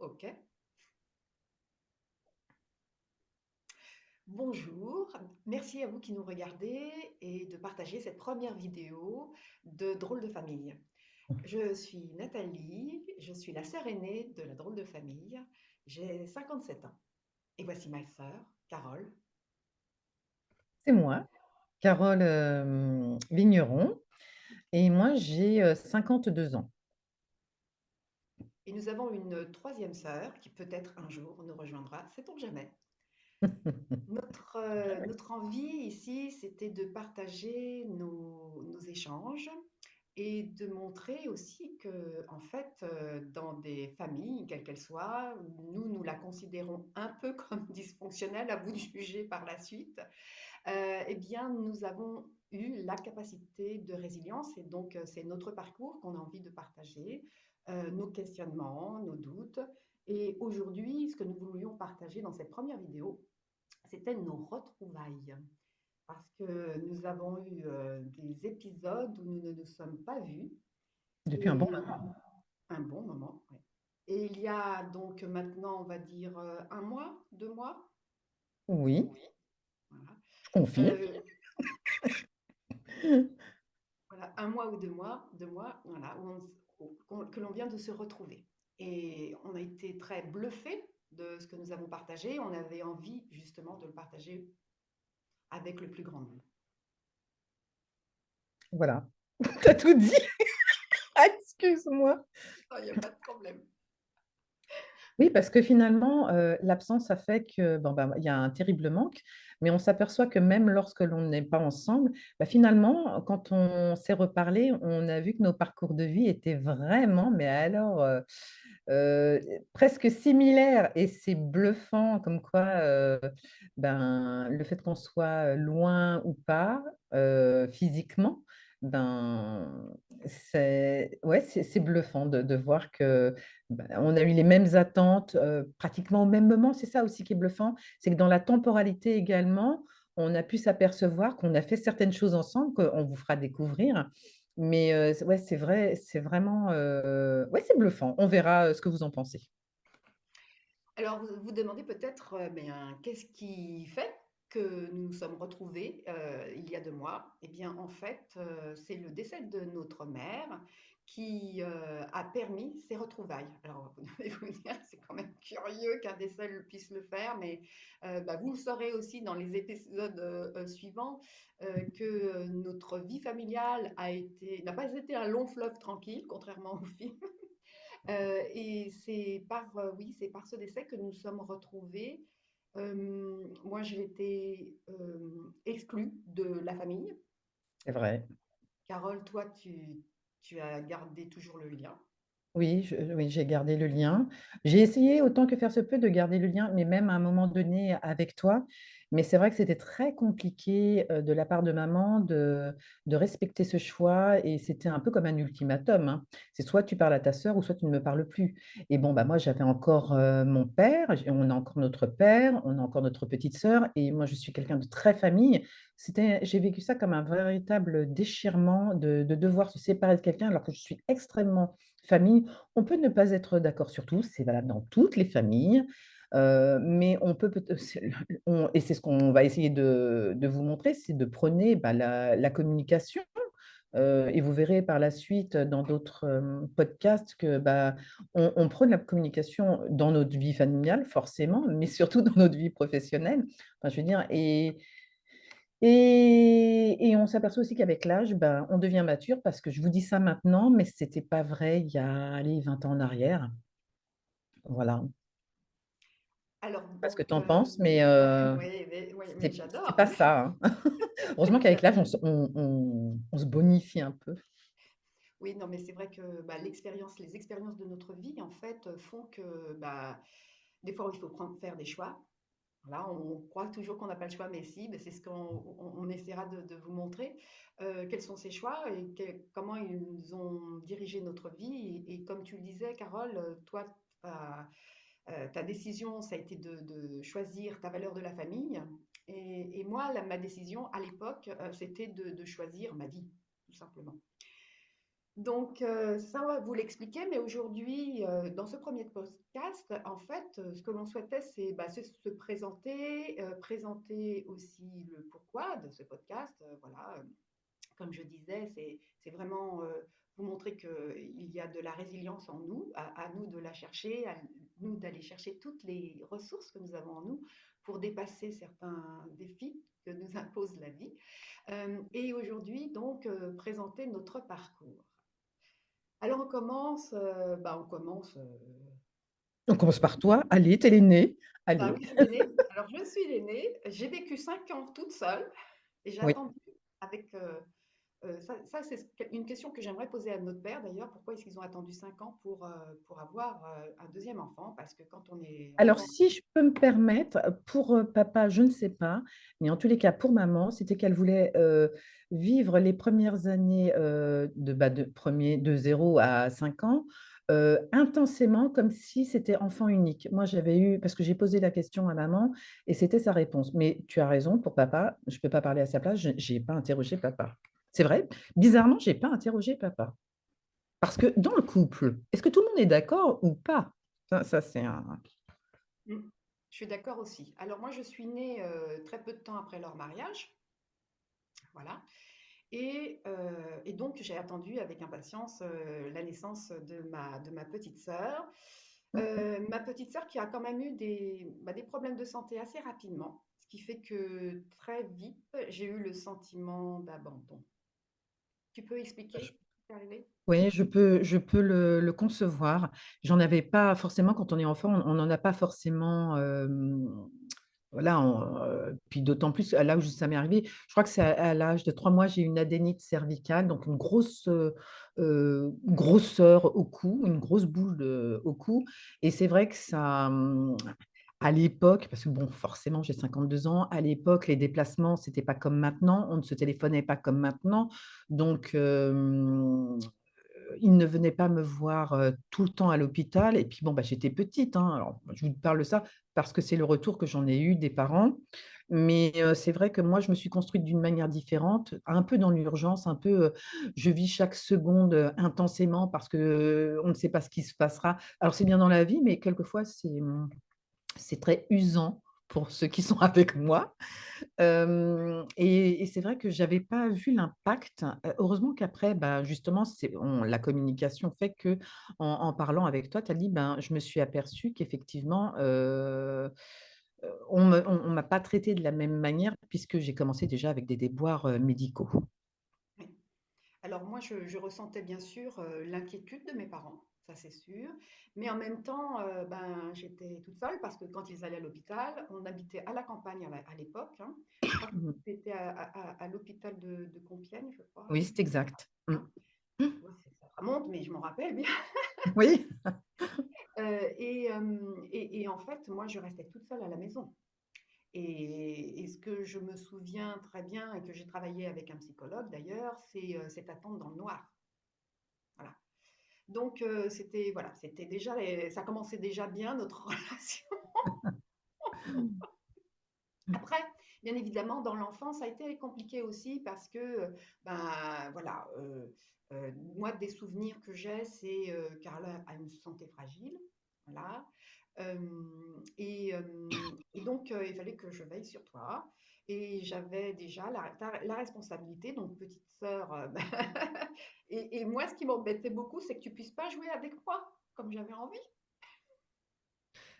OK. Bonjour, merci à vous qui nous regardez et de partager cette première vidéo de Drôle de famille. Je suis Nathalie, je suis la sœur aînée de la Drôle de famille. J'ai 57 ans. Et voici ma sœur, Carole. C'est moi, Carole Vigneron, et moi j'ai 52 ans. Et nous avons une troisième sœur qui peut-être un jour nous rejoindra, sait-on jamais. Notre envie ici, c'était de partager nos échanges et de montrer aussi que, en fait, dans des familles, quelles qu'elles soient, nous la considérons un peu comme dysfonctionnelle, à vous de juger par la suite, eh bien, nous avons eu la capacité de résilience et donc c'est notre parcours qu'on a envie de partager, nos questionnements, nos doutes. Et aujourd'hui, ce que nous voulions partager dans cette première vidéo, c'était nos retrouvailles. Parce que nous avons eu des épisodes où nous ne nous sommes pas vus Depuis un bon et moment. un bon moment. Ouais. Et il y a donc maintenant, on va dire, un mois, 2 mois, Oui, oui, voilà, je confirme. euh, voilà, un mois ou 2 mois, 2 mois, voilà, que l'on vient de se retrouver. Et on a été très bluffés de ce que nous avons partagé. On avait envie justement de le partager avec le plus grand nombre. Voilà, tu as tout dit. Ah, excuse-moi. Il n'y a pas de problème. Oui, parce que finalement, l'absence a fait que, bon, bah, il y a un terrible manque, mais on s'aperçoit que même lorsque l'on n'est pas ensemble, bah, finalement, quand on s'est reparlé, on a vu que nos parcours de vie étaient vraiment, mais alors, presque similaires, et c'est bluffant comme quoi, ben, le fait qu'on soit loin ou pas, physiquement, ben, c'est ouais, c'est bluffant de voir que, bah, on a eu les mêmes attentes, pratiquement au même moment. C'est ça aussi qui est bluffant, c'est que dans la temporalité également, on a pu s'apercevoir qu'on a fait certaines choses ensemble qu'on vous fera découvrir. Mais, c ouais, c'est vrai, c'est vraiment, ouais, c'est bluffant. On verra, ce que vous en pensez. Alors, vous vous demandez peut-être, bien, qu'est-ce qui fait que nous nous sommes retrouvés il y a 2 mois? Eh bien, en fait, c'est le décès de notre mère qui a permis ces retrouvailles. Alors, vous devez vous dire, c'est quand même curieux qu'un décès puisse le faire, mais bah, vous le saurez aussi dans les épisodes suivants que notre vie familiale n'a pas été un long fleuve tranquille, contrairement au film. Et c'est par, oui, c'est par ce décès que nous sommes retrouvés. Moi, j'ai été exclue de la famille. C'est vrai. Carole, toi, tu as gardé toujours le lien. Oui, oui, j'ai gardé le lien. J'ai essayé autant que faire se peut de garder le lien, mais même à un moment donné avec toi. Mais c'est vrai que c'était très compliqué, de la part de maman de respecter ce choix, et c'était un peu comme un ultimatum, hein. C'est soit tu parles à ta sœur ou soit tu ne me parles plus. Et bon, bah, moi j'avais encore, mon père, on a encore notre père, on a encore notre petite sœur, et moi je suis quelqu'un de très famille. J'ai vécu ça comme un véritable déchirement de devoir se séparer de quelqu'un alors que je suis extrêmement famille. On peut ne pas être d'accord sur tout, c'est valable dans toutes les familles, mais on peut et c'est ce qu'on va essayer de vous montrer, c'est de prôner, bah, la communication, et vous verrez par la suite dans d'autres, podcasts que, bah, on prône la communication dans notre vie familiale forcément, mais surtout dans notre vie professionnelle. Enfin, je veux dire, et on s'aperçoit aussi qu'avec l'âge, ben, on devient mature, parce que je vous dis ça maintenant, mais c'était pas vrai il y a, allez, 20 ans en arrière. Voilà. Alors, Pas ce que donc, tu en penses, mais oui, mais c'est j'adore. pas ça, hein. Heureusement qu'avec l'âge, on se bonifie un peu. Oui, non, mais c'est vrai que bah, les expériences de notre vie, en fait, font que bah, des fois, il faut faire des choix. Voilà, on croit toujours qu'on n'a pas le choix, mais si, ben c'est ce qu'on essaiera de vous montrer. Quels sont ces choix et comment ils nous ont dirigé notre vie. Et comme tu le disais, Carole, toi, ta décision, ça a été de choisir ta valeur de la famille. Et moi, ma décision à l'époque, c'était de choisir ma vie, tout simplement. Donc, ça, on va vous l'expliquer, mais aujourd'hui, dans ce premier podcast, en fait, ce que l'on souhaitait, c'est se présenter, présenter aussi le pourquoi de ce podcast. Voilà, comme je disais, c'est vraiment vous montrer qu'il y a de la résilience en nous, à nous de la chercher, à nous d'aller chercher toutes les ressources que nous avons en nous pour dépasser certains défis que nous impose la vie. Et aujourd'hui, donc, présenter notre parcours. Alors on commence, on commence On commence par toi. Allez, t'es l'aînée. bah Allez. oui, l'aînée. Alors je suis l'aînée, j'ai vécu 5 ans toute seule et j'ai Oui. attendu avec, ça c'est une question que j'aimerais poser à notre père d'ailleurs, pourquoi est-ce qu'ils ont attendu 5 ans pour avoir, un deuxième enfant? Parce que quand on est Alors, enfant si je peux me permettre, pour papa, je ne sais pas, mais en tous les cas, pour maman, c'était qu'elle voulait vivre les premières années de 0 à 5 ans intensément, comme si c'était enfant unique. Moi, j'avais eu, parce que j'ai posé la question à maman, et c'était sa réponse. Mais tu as raison, pour papa, je ne peux pas parler à sa place, je n'ai pas interrogé papa. C'est vrai, bizarrement, je n'ai pas interrogé papa. Parce que dans le couple, est-ce que tout le monde est d'accord ou pas? Ça c'est un... mmh, je suis d'accord aussi. Alors moi je suis née, très peu de temps après leur mariage, voilà. Et donc, j'ai attendu avec impatience la naissance de ma petite sœur. Ma petite sœur qui a quand même eu des problèmes de santé assez rapidement, ce qui fait que très vite, j'ai eu le sentiment d'abandon. Tu peux expliquer ce qui est arrivé? Oui, je peux le concevoir. J'en avais pas forcément quand on est enfant, on n'en a pas forcément, voilà, puis d'autant plus à l'âge où ça m'est arrivé, je crois que c'est à l'âge de 3 mois, j'ai eu une adénite cervicale, donc une grosse, grosseur au cou, une grosse boule, au cou et c'est vrai que ça, à l'époque, parce que bon, forcément, j'ai 52 ans, à l'époque, les déplacements, c'était pas comme maintenant, on ne se téléphonait pas comme maintenant, donc il ne venait pas me voir, tout le temps à l'hôpital et puis bon, bah, j'étais petite, hein, alors je vous parle de ça parce que c'est le retour que j'en ai eu des parents. Mais, c'est vrai que moi, je me suis construite d'une manière différente, un peu dans l'urgence, un peu, je vis chaque seconde, intensément parce que, on ne sait pas ce qui se passera. Alors c'est bien dans la vie, mais quelquefois c'est très usant pour ceux qui sont avec moi. Et c'est vrai que j'avais pas vu l'impact. Heureusement qu'après, bah, justement, la communication fait que en parlant avec toi, tu as dit: «Ben, je me suis aperçue qu'effectivement, on m'a pas traitée de la même manière puisque j'ai commencé déjà avec des déboires, médicaux». Oui. Alors moi, je ressentais bien sûr l'inquiétude de mes parents, ça c'est sûr, mais en même temps, j'étais toute seule parce que quand ils allaient à l'hôpital, on habitait à la campagne à l'époque, hein. Je crois que Mmh. c'était à l'hôpital de Compiègne, je crois. Oui, c'est exact. Mmh. Hein. Mmh. Ouais, ça remonte, mais je m'en rappelle bien. Oui. Et en fait, moi, je restais toute seule à la maison. Et ce que je me souviens très bien et que j'ai travaillé avec un psychologue d'ailleurs, c'est cette attente dans le noir. Voilà. Donc, c'était voilà, c'était déjà ça commençait déjà bien notre relation. Après, bien évidemment, dans l'enfance, ça a été compliqué aussi parce que, voilà, moi, des souvenirs que j'ai, c'est Carla a une santé fragile, voilà. Et donc, il fallait que je veille sur toi. Et j'avais déjà la responsabilité, donc petite sœur. Et moi, ce qui m'embêtait beaucoup, c'est que tu puisses pas jouer avec moi comme j'avais envie.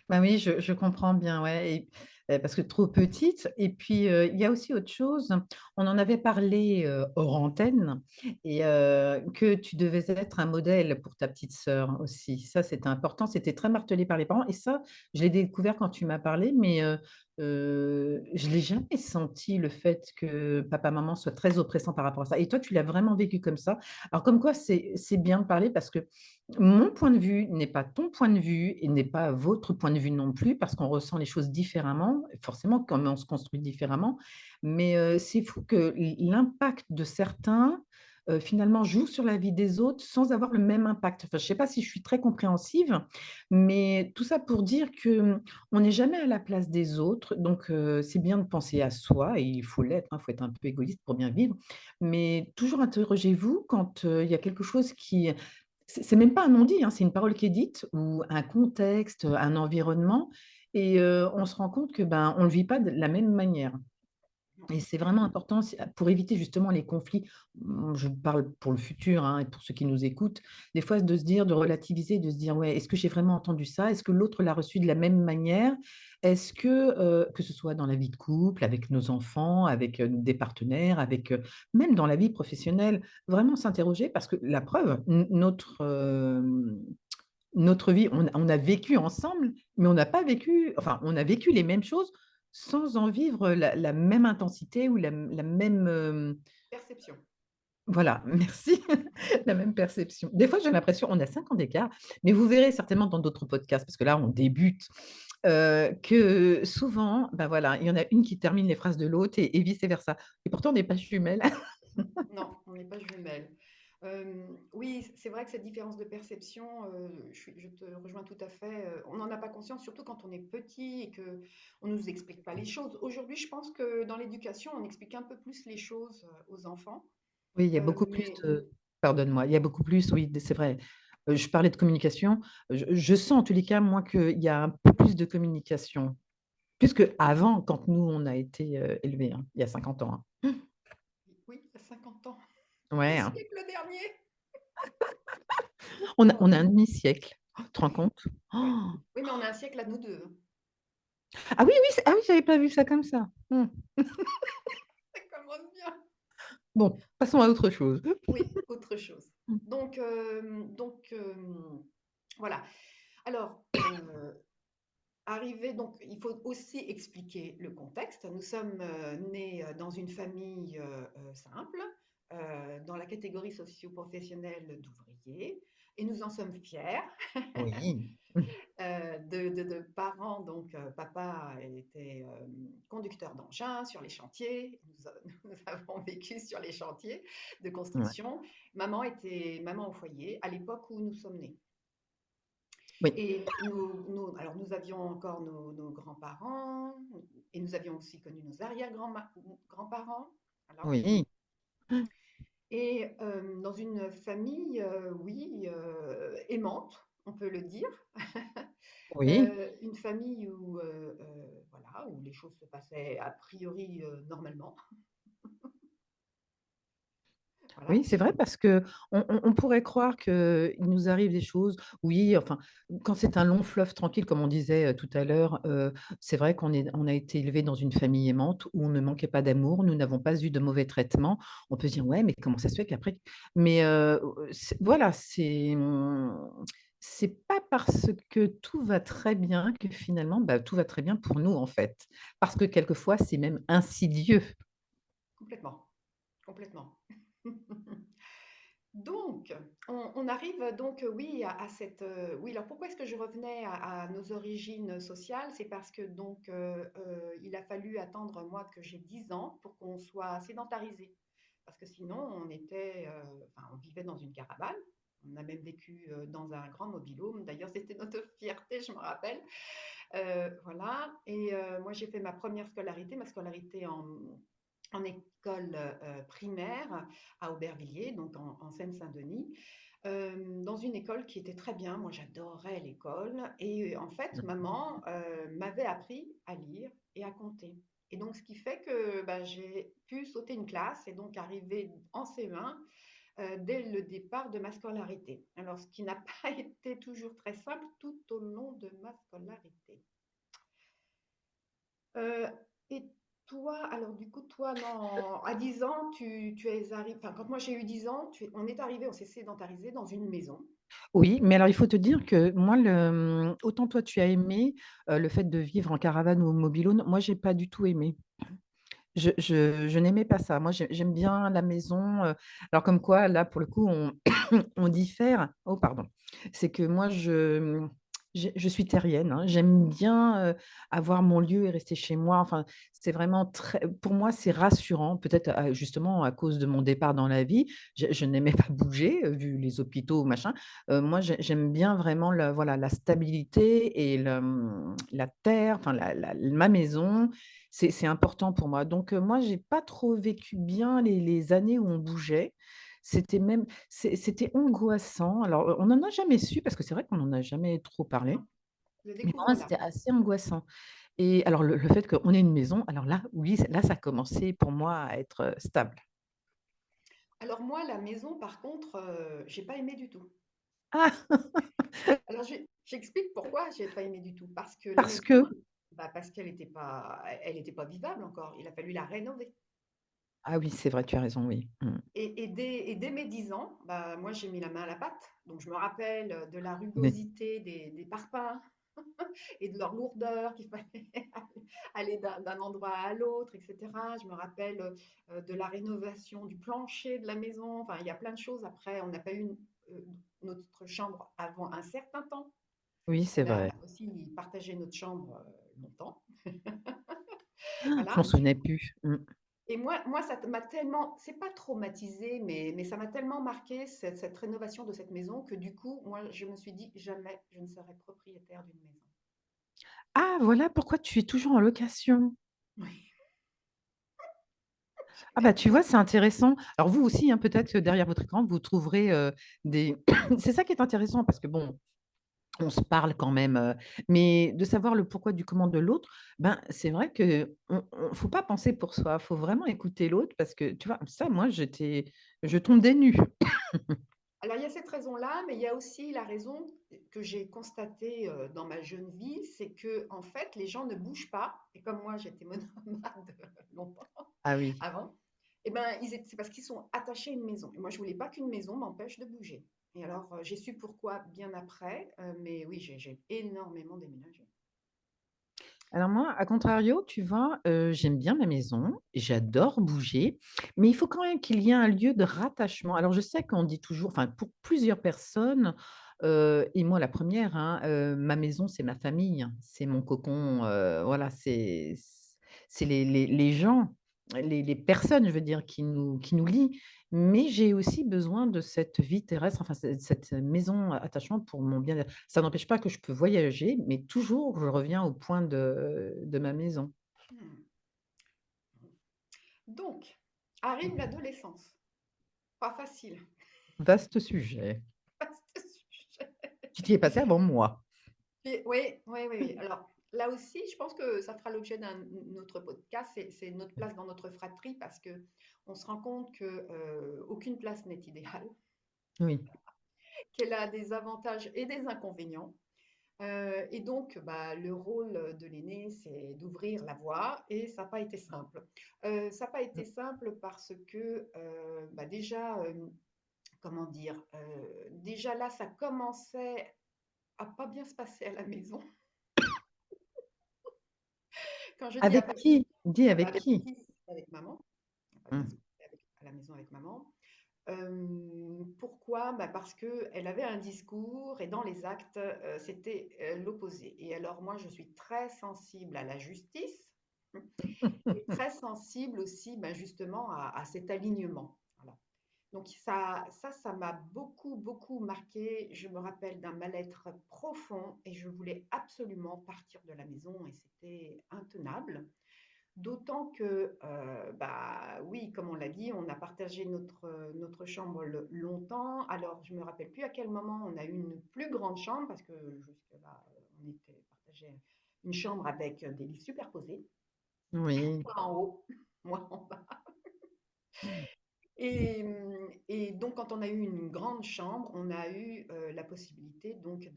Bah oui, je comprends bien, ouais et parce que trop petite et puis, il y a aussi autre chose. On en avait parlé, hors antenne et que tu devais être un modèle pour ta petite sœur aussi. Ça, c'était important, c'était très martelé par les parents et ça, je l'ai découvert quand tu m'as parlé, mais je l'ai jamais senti le fait que papa, maman soient très oppressants par rapport à ça et toi, tu l'as vraiment vécu comme ça. Alors comme quoi, c'est bien de parler parce que mon point de vue n'est pas ton point de vue et n'est pas votre point de vue non plus, parce qu'on ressent les choses différemment, forcément, comme on se construit différemment. Mais c'est fou que l'impact de certains finalement jouent sur la vie des autres sans avoir le même impact. Enfin, je ne sais pas si je suis très compréhensive, mais tout ça pour dire que, on n'est jamais à la place des autres, donc c'est bien de penser à soi et il faut l'être, hein, il faut être un peu égoïste pour bien vivre, mais toujours interrogez-vous quand, il y a quelque chose qui c'est même pas un non-dit, hein, c'est une parole qui est dite ou un contexte, un environnement et on se rend compte que, ben, on le vit pas de la même manière. Non. Et c'est vraiment important c'est pour éviter justement les conflits. Je parle pour le futur, hein, et pour ceux qui nous écoutent, des fois de se dire, de relativiser, de se dire: «Ouais, est-ce que j'ai vraiment entendu ça? Est-ce que l'autre l'a reçu de la même manière?» Est-ce que ce soit dans la vie de couple, avec nos enfants, avec, des partenaires, avec, même dans la vie professionnelle, vraiment s'interroger parce que la preuve, notre vie, on a vécu ensemble, mais on n'a pas vécu enfin, on a vécu les mêmes choses sans en vivre la même intensité ou la même, Perception. voilà, merci, la même perception. Des fois, j'ai l'impression on a 5 ans d'écart, mais vous verrez certainement dans d'autres podcasts, parce que là, on débute, que souvent, bah, voilà, il y en a une qui termine les phrases de l'autre et vice versa et pourtant on n'est pas jumelles. Non, on n'est pas jumelles. Oui, c'est vrai que cette différence de perception, je te rejoins tout à fait. On n'en a pas conscience, surtout quand on est petit et que on nous explique pas les choses. Aujourd'hui, je pense que dans l'éducation, on explique un peu plus les choses aux enfants. Oui, il y a beaucoup plus Mais de pardonne-moi, il y a beaucoup plus, oui, c'est vrai. Je parlais de communication, je sens en tous les cas, moi, qu'il y a un peu plus de communication. Plus qu'avant, quand nous, on a été, élevés, hein, il y a 50 ans, hein. oui, à 50 ans, le Ouais, hein. siècle dernier. On a Oh, un demi-siècle. Tu te rends oui, compte? oui. Oh! Oui, mais on a un siècle à nous deux, hein. Ah oui, oui, ah oui, j'avais pas vu ça comme ça. Mmh. Ça commence bien. Bon, passons à autre chose. Oui, autre chose. Mmh. Voilà. Alors, donc, il faut aussi expliquer le contexte. Nous sommes nés dans une famille simple, dans la catégorie socio-professionnelle d'ouvriers, et nous en sommes fiers Oui, de parents. Donc, papa était conducteur d'engin sur les chantiers. Nous avons vécu sur les chantiers de ouais, construction. Maman était maman au foyer à l'époque où nous sommes nés. oui, Et alors nous avions encore nos grands-parents et nous avions aussi connu nos arrière-grands-parents. Voilà. oui, Et dans une famille, oui, aimante, on peut le dire. oui. Une famille où, voilà, où les choses se passaient a priori normalement. Oui, Voilà. c'est vrai parce qu'on pourrait croire qu'il nous arrive des choses oui, enfin, quand c'est un long fleuve tranquille, comme on disait, tout à l'heure, c'est vrai on a été élevé dans une famille aimante où on ne manquait pas d'amour, nous n'avons pas eu de mauvais traitements. On peut se dire: «Ouais, mais comment ça se fait qu'après» mais c'est voilà, c'est pas parce que tout va très bien que finalement, bah, tout va très bien pour nous, en fait. Parce que quelquefois, c'est même insidieux. Complètement, complètement. Donc, on arrive donc, oui, à cette, oui, alors pourquoi est-ce que je revenais à nos origines sociales? C'est parce que donc, il a fallu attendre, moi, que j'ai 10 ans pour qu'on soit sédentarisé. Parce que sinon, enfin, on vivait dans une caravane. On a même vécu dans un grand mobil-home. D'ailleurs, c'était notre fierté, je me rappelle. Voilà. Et moi, j'ai fait ma scolarité en école primaire à Aubervilliers, donc en Seine-Saint-Denis, dans une école qui était très bien. Moi, j'adorais l'école. Et en fait, maman m'avait appris à lire et à compter. Et donc, ce qui fait que bah, j'ai pu sauter une classe et donc arriver en CE1 dès le départ de ma scolarité. Alors, ce qui n'a pas été toujours très simple tout au long de ma scolarité. Euh, et toi, alors du coup, toi, non, à 10 ans, tu es arrivé, enfin, quand moi j'ai eu 10 ans, on est arrivé, on s'est sédentarisé dans une maison. Oui, mais alors il faut te dire que moi autant toi tu as aimé, le fait de vivre en caravane ou au mobil-home, moi j'ai pas du tout aimé. Je n'aimais pas ça. Moi j'aime bien la maison, alors comme quoi là pour le coup on on diffère. Oh pardon. C'est que moi Je suis terrienne, hein. J'aime bien, avoir mon lieu et rester chez moi. Enfin, c'est vraiment très pour moi, c'est rassurant. Peut-être, justement à cause de mon départ dans la vie, je n'aimais pas bouger, vu les hôpitaux, machin. Moi, j'aime bien vraiment le voilà, la stabilité et la terre, enfin ma maison, c'est important pour moi. Donc, moi, j'ai pas trop vécu bien les années où on bougeait. C'était même c'était angoissant. Alors, on n'en a jamais su parce que c'est vrai qu'on n'en a jamais trop parlé, Non, je mais pour moi, découvre là. c'était assez angoissant et alors le fait qu'on ait une maison, alors là, oui, là, ça a commencé pour moi à être, stable. Alors moi, la maison, par contre, j'ai pas aimé du tout. Ah! Alors j'explique pourquoi j'ai pas aimé du tout. Parce que la Parce maison, que? bah, parce qu'elle n'était pas, elle était pas vivable encore. Il a fallu la rénover. Ah oui, c'est vrai, tu as raison, oui. Mmh. Et dès mes 10 ans, bah, moi j'ai mis la main à la pâte. Donc je me rappelle de la Oui. rugosité des parpaings et de leur lourdeur qu'il fallait aller d'un endroit à l'autre, etc. Je me rappelle de la rénovation du plancher de la maison. Enfin, il y a plein de choses. Après, on n'a pas eu notre chambre avant un certain temps. Oui, Parce c'est qu'on a vrai. aussi partagé notre chambre longtemps. Je Voilà. m'en souvenais plus. Mmh. Et moi ça m'a tellement, c'est pas traumatisé, mais ça m'a tellement marqué cette rénovation de cette maison que du coup, moi, je me suis dit, jamais je ne serai propriétaire d'une maison. Ah, voilà pourquoi tu es toujours en location. Oui. Ah bah, tu vois, c'est intéressant. Alors vous aussi, hein, peut-être que derrière votre écran, vous trouverez, des c'est ça qui est intéressant parce que bon, on se parle quand même, mais de savoir le pourquoi du comment de l'autre, ben, c'est vrai qu'on faut pas penser pour soi, faut vraiment écouter l'autre parce que tu vois, ça moi je tombe des nues. Alors, il y a cette raison-là, mais il y a aussi la raison que j'ai constatée dans ma jeune vie, c'est que en fait, les gens ne bougent pas. Et comme moi, j'étais monomade longtemps Ah oui. avant, et ben, c'est parce qu'ils sont attachés à une maison. Et moi, je voulais pas qu'une maison m'empêche de bouger. Et alors, j'ai su pourquoi bien après, mais oui, j'ai énormément déménagé. Alors moi, à contrario, tu vois, j'aime bien ma maison, j'adore bouger, mais il faut quand même qu'il y ait un lieu de rattachement. Alors je sais qu'on dit toujours, enfin pour plusieurs personnes, et moi la première, hein, ma maison, c'est ma famille, hein, c'est mon cocon, voilà, c'est les gens, les personnes, je veux dire, qui nous lient. Mais j'ai aussi besoin de cette vie terrestre, enfin cette maison attachement pour mon bien-être. Ça n'empêche pas que je peux voyager, mais toujours je reviens au point de ma maison. Hmm. Donc, arrive l'adolescence. Pas facile. Vaste sujet. Vaste sujet. Tu t'y es passé avant moi. Oui, oui, oui, oui. Alors, là aussi, je pense que ça fera l'objet d'un autre podcast. C'est notre place dans notre fratrie parce que on se rend compte que aucune place n'est idéale, Oui. qu'elle a des avantages et des inconvénients. Et donc, bah, le rôle de l'aîné, c'est d'ouvrir la voie et ça n'a pas été simple. Ça n'a pas été simple parce que bah, déjà, comment dire, déjà là, ça commençait à pas bien se passer à la maison. Quand je dis à Avec qui? Dis avec avec qui? qui? Avec maman. On va bien se Mmh. passer à la maison avec maman. Pourquoi? Bah, parce qu'elle avait un discours et dans les actes, c'était l'opposé. Et alors moi, je suis très sensible à la justice et très sensible aussi bah, justement à cet alignement. Voilà. Donc ça m'a beaucoup, beaucoup marqué. Je me rappelle d'un mal-être profond et je voulais absolument partir de la maison et c'était intenable. D'autant que, bah, oui, comme on l'a dit, on a partagé notre chambre longtemps. Alors, je ne me rappelle plus à quel moment on a eu une plus grande chambre, parce que jusque-là, on était partagé une chambre avec des lits superposés, Oui. moi en haut, moi en bas. Et donc, quand on a eu une grande chambre, on a eu la possibilité donc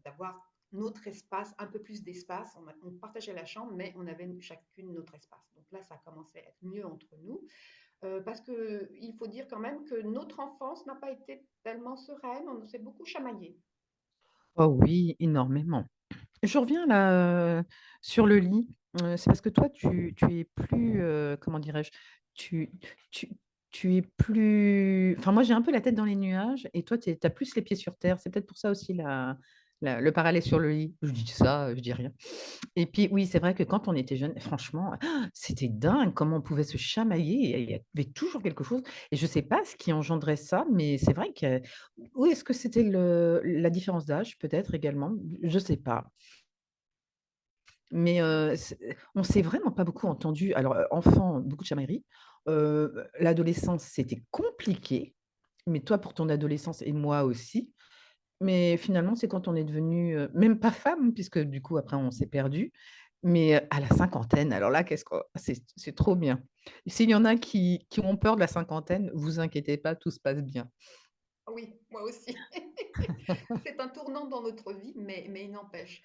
d'avoir notre espace, un peu plus d'espace. On partageait la chambre, mais on avait chacune notre espace. Donc là, ça commençait à être mieux entre nous, parce que il faut dire quand même que notre enfance n'a pas été tellement sereine. On s'est beaucoup chamaillé. Oh oui, énormément. Je reviens là, sur le lit. C'est parce que toi tu es plus, comment dirais-je? Tu tu tu es plus enfin moi j'ai un peu la tête dans les nuages et toi tu as plus les pieds sur terre. C'est peut-être pour ça aussi Le parallèle sur le lit, je dis ça, je dis rien. Et puis oui, c'est vrai que quand on était jeune, franchement, c'était dingue comment on pouvait se chamailler et il y avait toujours quelque chose et je sais pas ce qui engendrait ça, mais c'est vrai que ou est-ce que c'était la différence d'âge peut-être également? Je sais pas. Mais on s'est vraiment pas beaucoup entendu. Alors, enfant, beaucoup de chamailleries. L'adolescence, c'était compliqué, mais toi pour ton adolescence et moi aussi. Mais finalement, c'est quand on est devenu, même pas femme, puisque du coup après on s'est perdu, mais à la cinquantaine, alors là, qu'est-ce que c'est trop bien. S'il y en a qui ont peur de la cinquantaine, vous inquiétez pas, tout se passe bien. Oui, moi aussi. C'est un tournant dans notre vie, mais il n'empêche.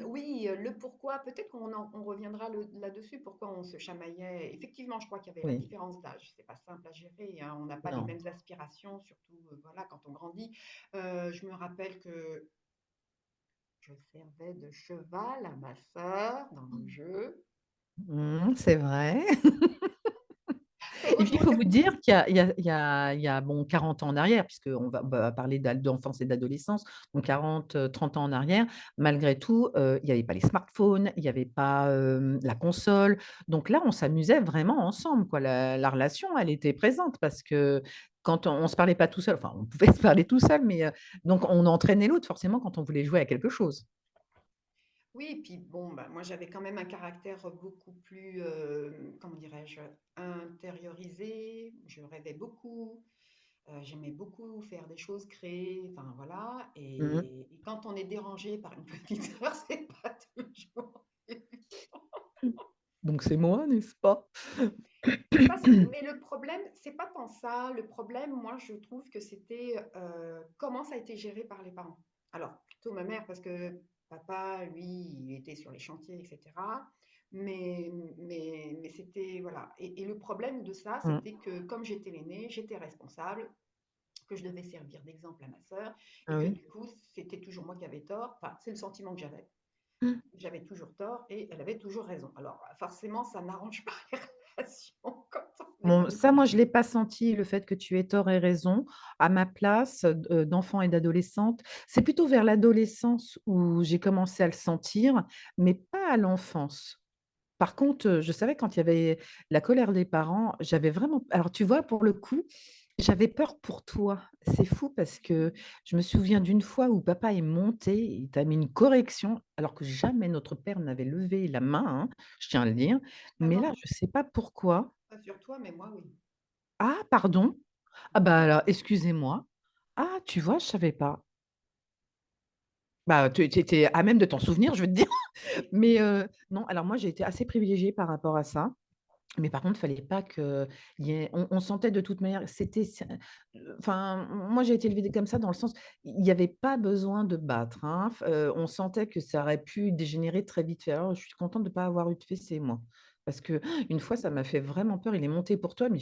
Oui, le pourquoi, peut-être on reviendra là-dessus, pourquoi on se chamaillait. Effectivement, je crois qu'il y avait la Oui, différence d'âge. C'est pas simple à gérer, hein. On n'a pas les non. mêmes aspirations, surtout voilà, quand on grandit. Je me rappelle que je servais de cheval à ma sœur dans le jeu. Mmh, c'est vrai. Et puis, il Heureusement faut qu'il y vous dire qu'il y a bon 40 ans en arrière, puisqu'on va parler d'enfance et d'adolescence, donc 40, 30 ans en arrière, malgré tout, il y avait pas les smartphones, il y avait pas, la console. Donc là, on s'amusait vraiment ensemble, quoi. La relation, elle était présente parce que quand on se parlait pas tout seul, enfin, on pouvait se parler tout seul, mais donc on entraînait l'autre forcément quand on voulait jouer à quelque chose. Oui, et puis bon, bah, moi j'avais quand même un caractère beaucoup plus, comment dirais-je, intériorisé. Je rêvais beaucoup, j'aimais beaucoup faire des choses, créer, enfin voilà. Mmh. Et quand on est dérangé par une petite sœur, c'est pas toujours. Donc c'est moi, n'est-ce pas? Mais le problème, c'est pas tant ça. Le problème, moi, je trouve que c'était comment ça a été géré par les parents. Alors, plutôt ma mère, parce que papa, lui, il était sur les chantiers, etc. Mais c'était, voilà. Et le problème de ça, Mmh. c'était que comme j'étais l'aînée, j'étais responsable, que je devais servir d'exemple à ma sœur, et Ah que oui? du coup, c'était toujours moi qui avais tort. Enfin, c'est le sentiment que j'avais. J'avais toujours tort et elle avait toujours raison. Alors, forcément, ça n'arrange pas les relations quand on est Bon, plus ça, moi, je l'ai pas senti, le fait que tu aies tort et raison. À ma place, d'enfant et d'adolescente, c'est plutôt vers l'adolescence où j'ai commencé à le sentir, mais pas à l'enfance. Par contre, je savais quand il y avait la colère des parents, j'avais vraiment alors tu vois, pour le coup, j'avais peur pour toi. C'est fou parce que je me souviens d'une fois où papa est monté, il t'a mis une correction, alors que jamais notre père n'avait levé la main, hein, je tiens à le dire. Ah Mais non, là, non, je sais pas pourquoi. pas sur toi, mais moi, oui. «Ah pardon? Ah bah alors excusez-moi. Ah tu vois, je savais pas». Bah, tu étais à même de t'en souvenir, je veux te dire. Mais non, alors moi j'ai été assez privilégiée par rapport à ça. Mais par contre, il fallait pas qu'il y ait on sentait de toute manière, enfin, moi j'ai été élevée comme ça dans le sens, il y avait pas besoin de battre, hein. On sentait que ça aurait pu dégénérer très vite fait. Alors je suis contente de pas avoir eu de fessées moi. Parce que une fois, ça m'a fait vraiment peur. Il est monté pour toi, mais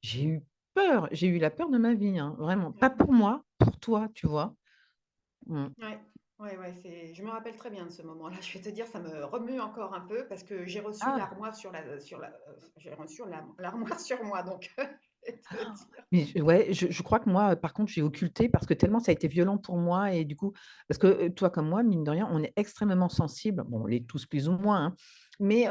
j'ai eu peur. J'ai eu la peur de ma vie, hein, vraiment. Pas pour moi, pour toi, tu vois? Mmh. Ouais, ouais, ouais, je me rappelle très bien de ce moment-là. Je vais te dire, ça me remue encore un peu parce que j'ai reçu Ah! l'armoire j'ai reçu l'armoire sur moi, donc je vais te dire. Mais ouais, je crois que moi, par contre, j'ai occulté parce que tellement ça a été violent pour moi et du coup parce que, toi comme moi, mine de rien, on est extrêmement sensible. Bon, on l'est tous plus ou moins, hein, mais,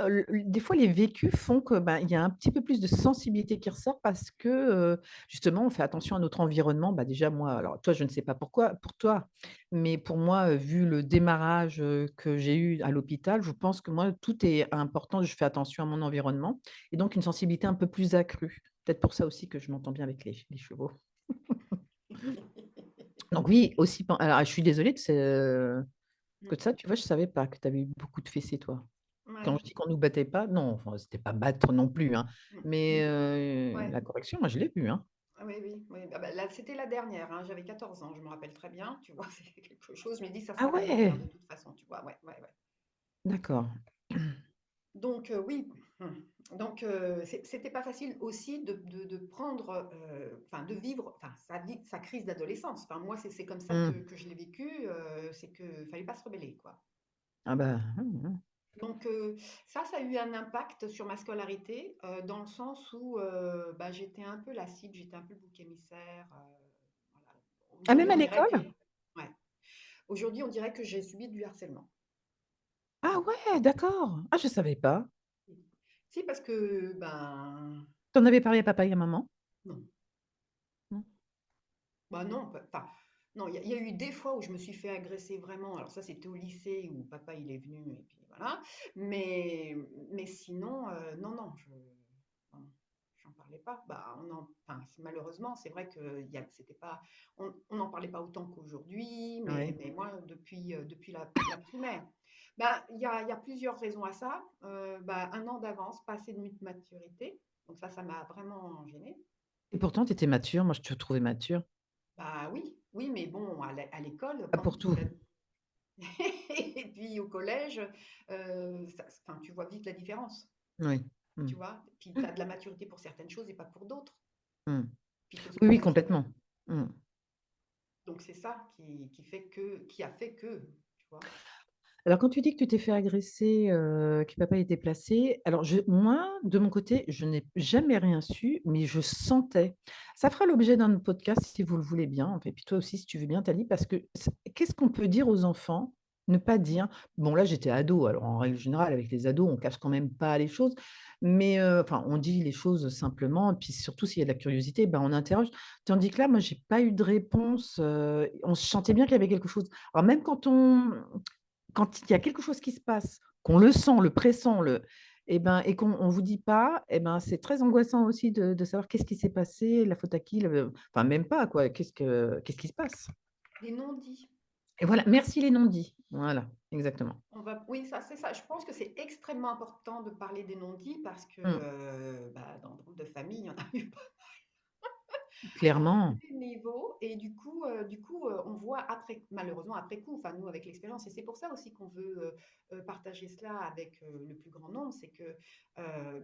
des fois, les vécus font que, ben, il y a un petit peu plus de sensibilité qui ressort parce que, justement, on fait attention à notre environnement. Bah, déjà moi, alors toi, je ne sais pas pourquoi pour toi, mais pour moi, vu le démarrage, que j'ai eu à l'hôpital, je pense que moi, tout est important. Je fais attention à mon environnement et donc une sensibilité un peu plus accrue. Peut-être pour ça aussi que je m'entends bien avec les chevaux. Donc oui, aussi pen alors je suis désolée que ça, tu vois, je savais pas que tu avais eu beaucoup de fessées toi. Quand Ouais. je dis qu'on nous battait pas, non, enfin, c'était pas battre non plus, hein, mais Ouais. la correction, moi je l'ai vue, hein. Ah oui, oui, oui. Ah bah, là, c'était la dernière, hein. J'avais 14 ans, je me rappelle très bien. Tu vois, c'est quelque chose. Je me dis, ça Ah sera la dernière ouais! de toute façon, tu vois. Ouais, ouais, ouais. D'accord. Donc oui, donc c'était pas facile aussi de prendre, enfin de vivre, enfin sa crise d'adolescence. Enfin moi c'est comme ça Mmh. que je l'ai vécu, c'est que fallait pas se rebeller quoi. Ah bah, mmh. Donc ça a eu un impact sur ma scolarité dans le sens où bah, j'étais un peu la cible, j'étais un peu le bouc émissaire. Voilà. Ah même Aujourd'hui à on dirait l'école? que ouais. Aujourd'hui, on dirait que j'ai subi du harcèlement. Ah ouais, d'accord. Ah, je savais pas. Si, parce que, ben, Tu en avais parlé à papa et à maman? non. Non? Bah non, enfin, non, il y a eu des fois où je me suis fait agresser vraiment. Alors ça, c'était au lycée où papa il est venu et puis voilà. Mais, mais sinon, non, non, non, j'en parlais pas. Bah, enfin, malheureusement, c'est vrai que c'était pas, on n'en parlait pas autant qu'aujourd'hui. Oui. Mais moi, depuis la primaire, bah, il y a plusieurs raisons à ça. Bah, un an d'avance, pas assez de maturité. Donc ça m'a vraiment gênée. Et pourtant, tu étais mature. Moi, je te trouvais mature. Bah oui, oui, mais bon, à l'école, Pas quand pour tout. et puis au collège, enfin, tu vois vite la différence, Oui. Mm. tu vois. Puis tu as de la maturité pour certaines choses et pas pour d'autres. Mm. Puis il faut se Oui, oui, connaître complètement. soi-même. Mm. Donc c'est ça qui a fait que, tu vois. Alors, quand tu dis que tu t'es fait agresser, que papa était placé, alors moi, de mon côté, je n'ai jamais rien su, mais je sentais. Ça fera l'objet d'un podcast si vous le voulez bien, et puis toi aussi, si tu veux bien, Thalie, parce que qu'est-ce qu'on peut dire aux enfants? Ne pas dire. Bon, là, j'étais ado, alors en règle générale, avec les ados, on cache quand même pas les choses, mais enfin, on dit les choses simplement, et puis surtout s'il y a de la curiosité, ben, on interroge. Tandis que là, moi, j'ai pas eu de réponse. On se sentait bien qu'il y avait quelque chose. Alors, même quand il y a quelque chose qui se passe, qu'on le sent, le pressent, et qu'on vous dit pas, c'est très angoissant aussi de savoir qu'est-ce qui s'est passé, la faute à qui, enfin même pas quoi, qu'est-ce qui se passe? Les non-dits. Et voilà, merci les non-dits. Voilà, exactement. Oui, ça, c'est ça. Je pense que c'est extrêmement important de parler des non-dits parce que Mmh. bah, dans le groupe de famille, il y en a eu à tous Clairement. les niveaux. Et on voit après, malheureusement après coup, enfin nous avec l'expérience, et c'est pour ça aussi qu'on veut partager cela avec le plus grand nombre, c'est que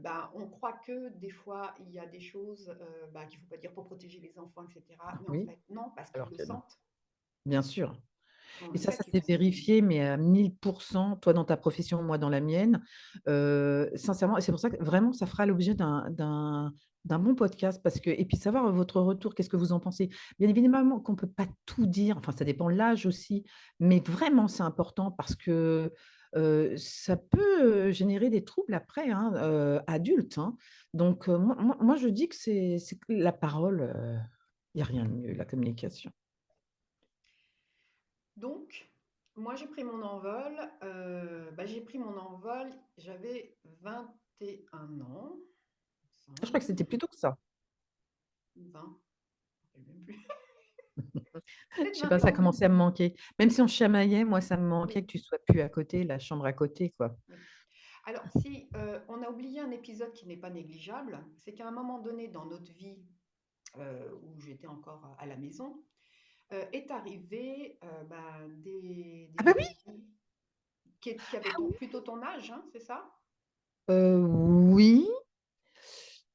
ben, on croit que des fois il y a des choses ben, qu'il ne faut pas dire pour protéger les enfants, etc. Mais en Oui, fait, non, parce qu'ils alors le que non. sentent. Bien sûr. On Et le ça sait s'est parce qu'ils... vérifié, mais à 1000%, toi dans ta profession, moi dans la mienne. Sincèrement, et c'est pour ça que vraiment, ça fera l'objet d'un bon podcast. Et puis savoir votre retour, qu'est-ce que vous en pensez? Bien évidemment qu'on ne peut pas tout dire, enfin ça dépend de l'âge aussi, mais vraiment c'est important parce que ça peut générer des troubles après, hein, adultes, hein. Donc moi, je dis que c'est que la parole, il n'y a rien de mieux, la communication. Donc, moi j'ai pris mon envol. Bah, j'ai pris mon envol, j'avais 21 ans, il me Je crois que semble. c'était plutôt que ça. 20, je ne sais même plus. Je Peut-être sais pas, 20 ça ans. commençait à me manquer. Même si on chamaillait, moi, ça me manquait Oui, que tu sois plus à côté, la chambre à côté, quoi. oui. Alors, si on a oublié un épisode qui n'est pas négligeable, c'est qu'à un moment donné dans notre vie, où j'étais encore à la maison, est arrivé bah, Ah des bah oui! jeunes filles qui avaient plutôt ton âge, hein, c'est ça? Oui,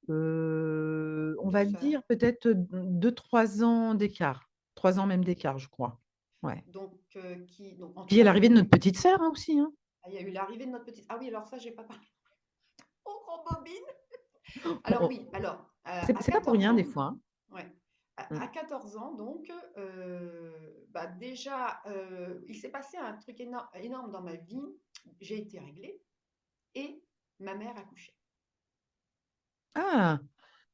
on Deux va sœurs. dire peut-être 2-3 ans d'écart. 3 ans même d'écart, je crois. Ouais. Donc, donc en Puis il y a l'arrivée de troisième, notre petite sœur, hein, aussi, hein. il y a eu l'arrivée de notre petite. Ah oui, alors ça, j'ai pas parlé. On rembobine. On Alors on oui, alors à c'est pas pour 14 rien des ans, fois, hein. ouais, Mmh. à 14 ans, donc, bah déjà, il s'est passé un truc énorme dans ma vie. J'ai été réglée et ma mère a couché. Ah!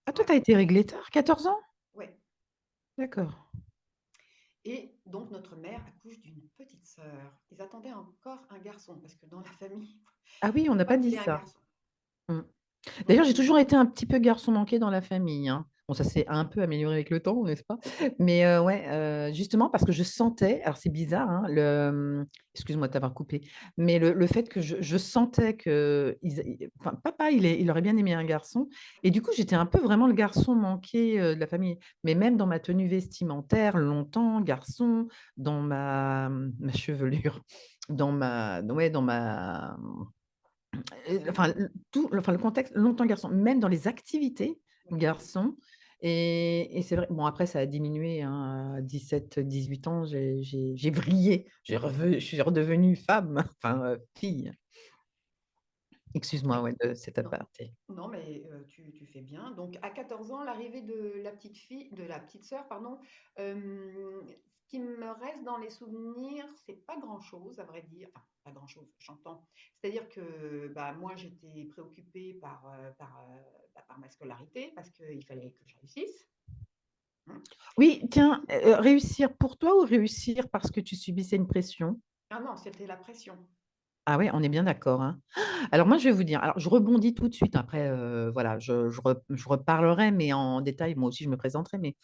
Ah toi, Ouais, tu as été réglée tard, 14 ans? ouais. D'accord. Et donc notre mère accouche d'une petite sœur. Ils attendaient encore un garçon parce que dans la famille, Ah oui, on n'a papa pas dit voulait un ça. garçon. Mmh. Donc D'ailleurs, j'ai toujours été un petit peu garçon manqué dans la famille, hein. Bon, ça s'est un peu amélioré avec le temps, n'est-ce pas? Mais ouais, justement parce que je sentais, alors c'est bizarre, hein, excuse-moi de t'avoir coupé, mais le fait que je sentais enfin papa, il aurait bien aimé un garçon et du coup, j'étais un peu vraiment le garçon manqué, de la famille. Mais même dans ma tenue vestimentaire, longtemps garçon, dans ma chevelure, dans ma enfin, le contexte, longtemps garçon, même dans les activités, oui, garçon. Et c'est vrai, bon après ça a diminué, hein, à 17-18 ans, j'ai vrillé, je suis redevenue femme, enfin, fille. Excuse-moi, oui. ouais, de cet Non, aparté. non, mais tu fais bien. Donc, à 14 ans, l'arrivée de la petite fille, de la petite sœur, pardon, ce qui me reste dans les souvenirs, c'est pas grand-chose, à vrai dire. Enfin, pas grand-chose, j'entends. C'est-à-dire que bah, moi, j'étais préoccupée par ma scolarité parce qu'il fallait que je réussisse. Hein. Oui, tiens, réussir pour toi ou réussir parce que tu subissais une pression? Ah non, c'était la pression. Ah ouais, on est bien d'accord, hein. Alors moi, je vais vous dire, alors je rebondis tout de suite après, voilà, je reparlerai, mais en détail, moi aussi je me présenterai, mais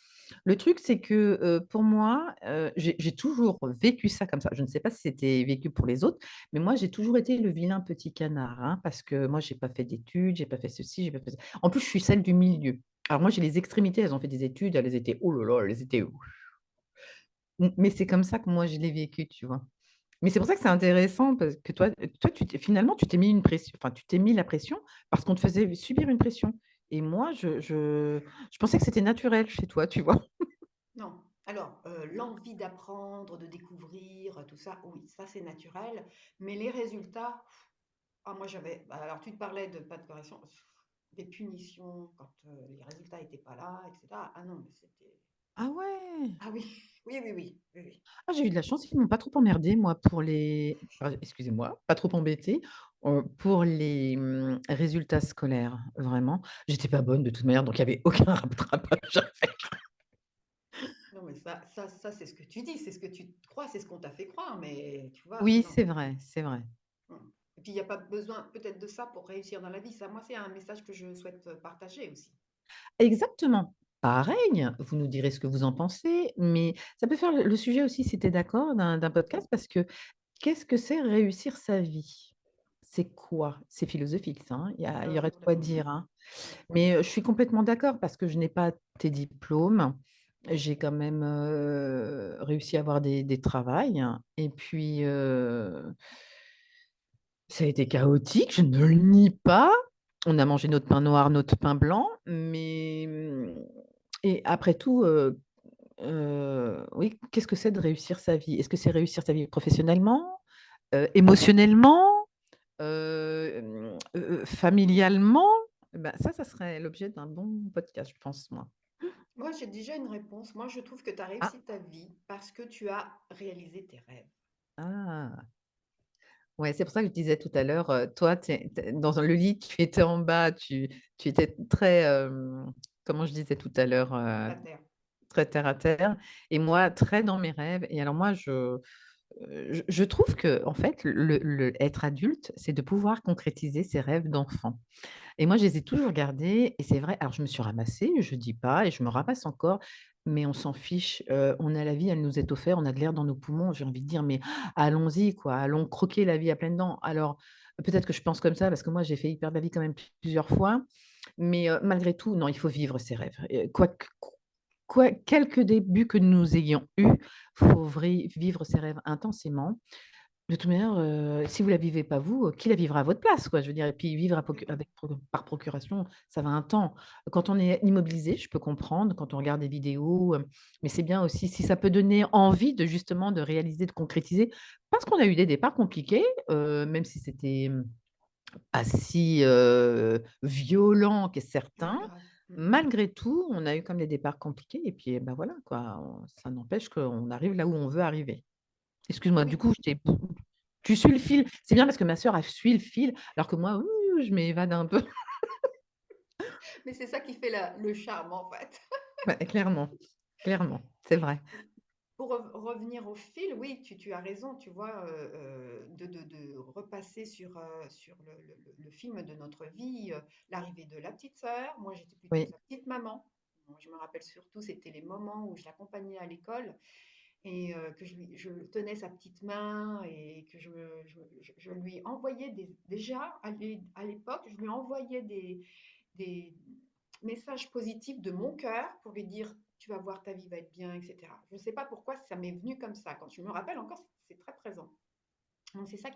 le truc, c'est que, pour moi, j'ai toujours vécu ça comme ça. Je ne sais pas si c'était vécu pour les autres, mais moi, j'ai toujours été le vilain petit canard, hein, parce que moi, j'ai pas fait d'études, j'ai pas fait ceci, j'ai pas fait ça. En plus, je suis celle du milieu. Alors moi, j'ai les extrémités, elles ont fait des études, elles étaient, oh là là, elles étaient mais c'est comme ça que moi, je l'ai vécu, tu vois? Mais c'est pour ça que c'est intéressant parce que toi, finalement, tu t'es mis une pression, enfin, tu t'es mis la pression parce qu'on te faisait subir une pression et moi, je pensais que c'était naturel chez toi, tu vois? Non. Alors, l'envie d'apprendre, de découvrir, tout ça, oui, ça c'est naturel. Mais les résultats, ah, moi j'avais. Bah, alors, tu te parlais de pas de correction, des punitions quand les résultats n'étaient pas là, etc. Ah non, mais c'était. Ah ouais! Ah oui, oui, oui, oui, oui, oui. Ah, j'ai eu de la chance, ils m'ont pas trop emmerdée, moi, pour les excusez-moi, pas trop embêtée, pour les, résultats scolaires, vraiment. J'étais pas bonne de toute manière, donc il y avait aucun rattrapage à faire. Non, mais ça c'est ce que tu dis, c'est ce que tu crois, c'est ce qu'on t'a fait croire, mais tu vois, Oui, non. c'est vrai, c'est vrai. Et puis, il n'y a pas besoin peut-être de ça pour réussir dans la vie. Ça, moi, c'est un message que je souhaite partager aussi. Exactement. Pareil, vous nous direz ce que vous en pensez, mais ça peut faire le sujet aussi, si tu es d'accord, d'un podcast parce que qu'est-ce que c'est réussir sa vie? C'est quoi? C'est philosophique ça, hein, il y Oui, aurait de quoi complètement. dire, hein. Oui. Mais, je suis complètement d'accord parce que je n'ai pas tes diplômes. J'ai quand même, réussi à avoir des travails et puis, ça a été chaotique, je ne le nie pas. On a mangé notre pain noir, notre pain blanc, mais, et après tout, oui, qu'est-ce que c'est de réussir sa vie? Est-ce que c'est réussir sa vie professionnellement, émotionnellement, familialement? Bah, ça serait l'objet d'un bon podcast, je pense, moi. Moi, j'ai déjà une réponse. Moi, je trouve que tu as Ah, réussi ta vie parce que tu as réalisé tes rêves. ah! Ouais, c'est pour ça que je disais tout à l'heure, toi, tu es dans le lit, tu étais en bas, tu étais très, comment je disais tout à l'heure, Terre à terre. très terre à terre et moi, très dans mes rêves et alors moi, je trouve que en fait, le être adulte, c'est de pouvoir concrétiser ses rêves d'enfant. Et moi, je les ai toujours gardés et c'est vrai, alors je me suis ramassée, je dis pas et je me ramasse encore, mais on s'en fiche, on a la vie, elle nous est offerte, on a de l'air dans nos poumons, j'ai envie de dire, mais allons-y quoi, allons croquer la vie à pleines dents. Alors, peut-être que je pense comme ça parce que moi, j'ai fait hyper la vie quand même plusieurs fois, mais malgré tout, non, il faut vivre ses rêves. Quelque début que nous ayons eu, faut vivre ses rêves intensément de toute manière, si vous la vivez pas vous, qui la vivra à votre place, quoi? Je veux dire et puis vivre à procu Complètement. avec par procuration, ça va un temps. Quand on est immobilisé, je peux comprendre, quand on regarde des vidéos, mais c'est bien aussi si ça peut donner envie de justement de réaliser, de concrétiser. Parce qu'on a eu des départs compliqués, même si c'était, pas si, violent que Ouais, certains, grave. malgré tout, on a eu comme des départs compliqués et puis, bah, voilà quoi, ça n'empêche qu'on arrive là où on veut arriver. Excuse-moi, du Oui, coup, je t'ai tu suis le fil. C'est bien parce que ma sœur, elle suit le fil, alors que moi, je m'évade un peu. mais c'est ça qui fait le charme, en fait. Ouais, clairement, clairement, c'est vrai. Pour revenir au fil, oui, tu as raison, tu vois, de repasser sur le film de notre vie, l'arrivée de la petite sœur. Moi, j'étais plutôt Oui, sa petite maman. Moi, je me rappelle surtout, c'était les moments où je l'accompagnais à l'école et que je tenais sa petite main et que je lui envoyais déjà à l'époque, je lui envoyais des messages positifs de mon cœur pour lui dire tu vas voir, ta vie va être bien, etc. Je ne sais pas pourquoi ça m'est venu comme ça. Quand je me rappelle encore, c'est très présent. Donc c'est ça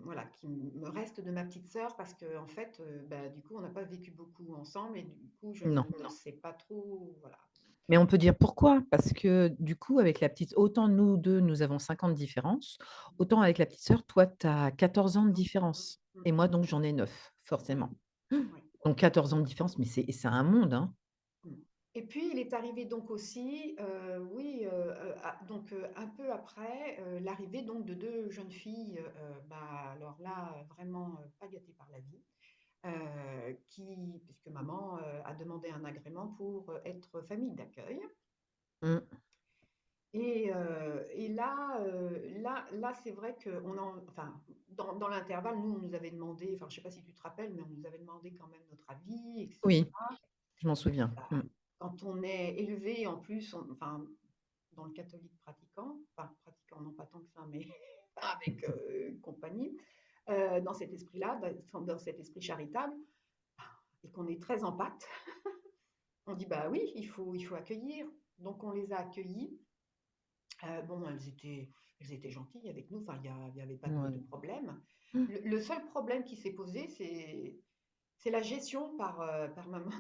voilà, qui me reste de ma petite sœur parce que en fait, bah, du coup, on n'a pas vécu beaucoup ensemble et du coup, je non. ne sais pas trop, voilà. Mais on peut dire pourquoi? Parce que du coup, avec la petite autant nous 2, nous avons 5 ans de différence, autant avec la petite sœur, toi, tu as 14 ans de 14. différence Mm, et moi donc j'en ai 9, oui, forcément. oui. Donc 14 ans de différence, mais c'est un monde, hein. Mm. Et puis, il est arrivé donc aussi, oui, donc un peu après, l'arrivée donc de 2 jeunes filles, bah, alors là, vraiment, pas gâtées par la vie, puisque maman, a demandé un agrément pour, être famille d'accueil. Mmh. Et là, c'est vrai qu'on en enfin, dans l'intervalle, nous, on nous avait demandé, enfin, je sais pas si tu te rappelles, mais on nous avait demandé quand même notre avis et Oui, cetera. je m'en souviens. Bah, Mmh. quand on est élevé, en plus, enfin, dans le catholique pratiquant, enfin pratiquant, non pas tant que ça, mais avec compagnie, dans cet esprit-là, dans cet esprit charitable, et qu'on est très en pâte, on dit bah oui, il faut accueillir. Donc on les a accueillis. Bon, elles étaient gentilles avec nous, enfin il y avait pas de Ouais. problème. Mmh. Le seul problème qui s'est posé, c'est la gestion par maman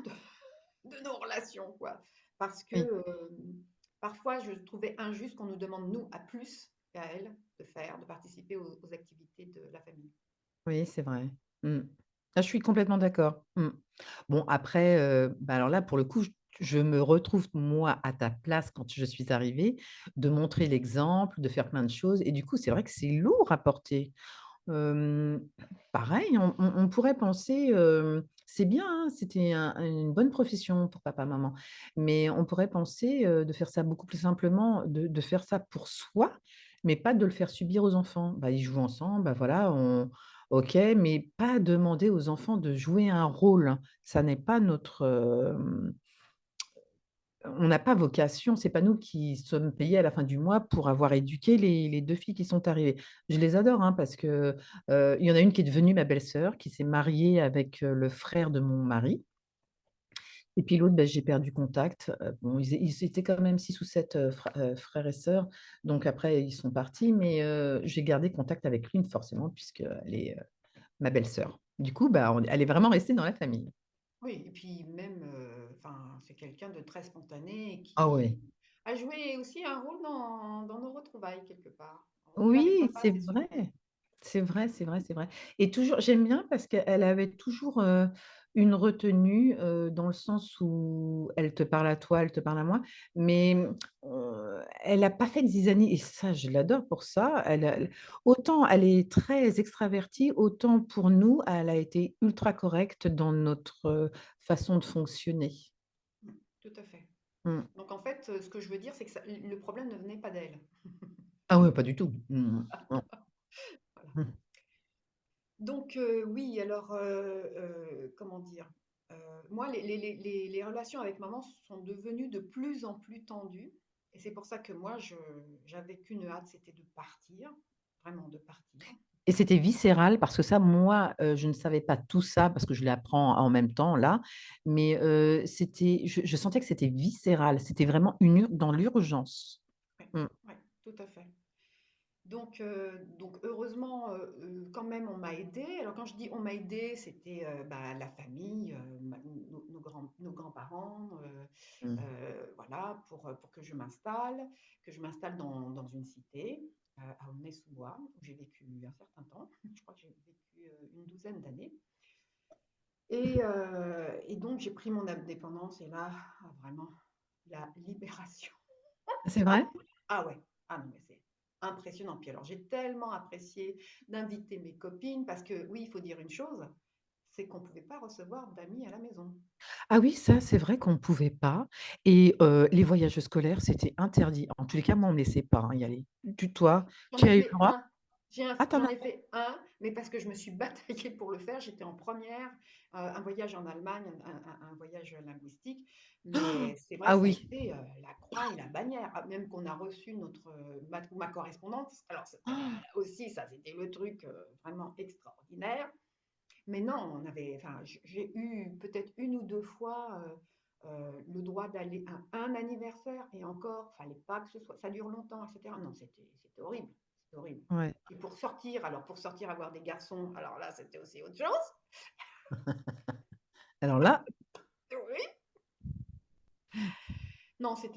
de nos relations, quoi. Parce que Oui, parfois, je trouvais injuste qu'on nous demande, nous, à plus qu'à elles, de participer aux activités de la famille. oui, c'est vrai. Mmh. Ah, je suis complètement d'accord. Mmh. Bon après, bah, alors là, pour le coup, je me retrouve moi à ta place quand je suis arrivée, de montrer l'exemple, de faire plein de choses et du coup, c'est vrai que c'est lourd à porter. Hem, Pareil, on pourrait penser, c'est bien, hein, c'était une bonne profession pour papa, maman, mais on pourrait penser, de faire ça beaucoup plus simplement, de faire ça pour soi, mais pas de le faire subir aux enfants. Bah, ils jouent ensemble, bah, voilà, OK, mais pas demander aux enfants de jouer un rôle. Ça n'est pas notre, on n'a pas vocation, c'est pas nous qui sommes payés à la fin du mois pour avoir éduqué les 2 filles qui sont arrivées. Je les adore, hein, parce que, il y en a une qui est devenue ma belle-sœur, qui s'est mariée avec, le frère de mon mari et puis l'autre, bah, j'ai perdu contact. Bon, ils étaient quand même 6 ou 7 frères et sœurs, donc après ils sont partis, mais j'ai gardé contact avec l'une forcément puisqu'elle est, ma belle-sœur. Du coup, bah, elle est vraiment restée dans la famille. Oui, et puis même, enfin, c'est quelqu'un de très spontané et Ah ouais. qui a joué aussi un rôle dans nos retrouvailles quelque part. On n'y arrivera Oui, pas, c'est c'est sûr. vrai. C'est vrai, c'est vrai, c'est vrai et toujours j'aime bien parce qu'elle avait toujours, une retenue, dans le sens où elle te parle à toi, elle te parle à moi, mais, elle a pas fait de zizanie et ça, je l'adore pour ça. Autant elle est très extravertie, autant pour nous, elle a été ultra correcte dans notre, façon de fonctionner. Mmh, tout à fait. Mmh. Donc en fait, ce que je veux dire, c'est que le problème ne venait pas d'elle. Ah ouais, pas du tout. Mmh. Non. Voilà. Mmh. Donc oui, alors, comment dire? Heu, Moi, les relations avec maman sont devenues de plus en plus tendues et c'est pour ça que moi, j'avais qu'une hâte, c'était de partir, vraiment de partir. Et c'était viscéral parce que ça, moi, je ne savais pas tout ça parce que je l'apprends en même temps là, mais c'était je sentais que c'était viscéral, c'était vraiment une ur dans l'urgence. Ouais, Mmh, ouais, tout à fait. Donc heureusement, quand même, on m'a aidée. Alors quand je dis on m'a aidée, c'était, bah, la famille, nos grands-parents, mmh. voilà, pour que je m'installe dans une cité, à Aulnay-sous-Bois, où j'ai vécu un certain temps. Je crois que j'ai vécu, une douzaine d'années et donc j'ai pris mon indépendance et là, ah vraiment, la libération. C'est Ah, vrai? ah ouais, ah non, mais c'est impressionnant. Puis alors, j'ai tellement apprécié d'inviter mes copines parce que oui, il faut dire une chose, c'est qu'on ne pouvait pas recevoir d'amis à la maison. Ah oui, ça, c'est vrai qu'on ne pouvait pas et les voyages scolaires, c'était interdit. En tous les cas, moi, on me laissait pas, hein, y aller. Toi, J'en tu ai as eu le fait droit? un. Ah, tu en J'en as ai fait? fait un, mais parce que je me suis bataillée pour le faire. J'étais en première, un voyage en Allemagne, un voyage linguistique. Mais c'est vrai Ah que ça a oui. été la croix et la bannière. Ah, même qu'on a reçu ma correspondance. Alors aussi, ça, c'était le truc vraiment extraordinaire. Mais non, enfin, j'ai eu peut-être une ou deux fois le droit d'aller à un anniversaire et encore, fallait pas que ça dure longtemps, etc. Non, c'était horrible, c'était horrible. Ouais. Et pour sortir avoir des garçons, alors là, c'était aussi autre chose. Alors là, Oui. Non, c'est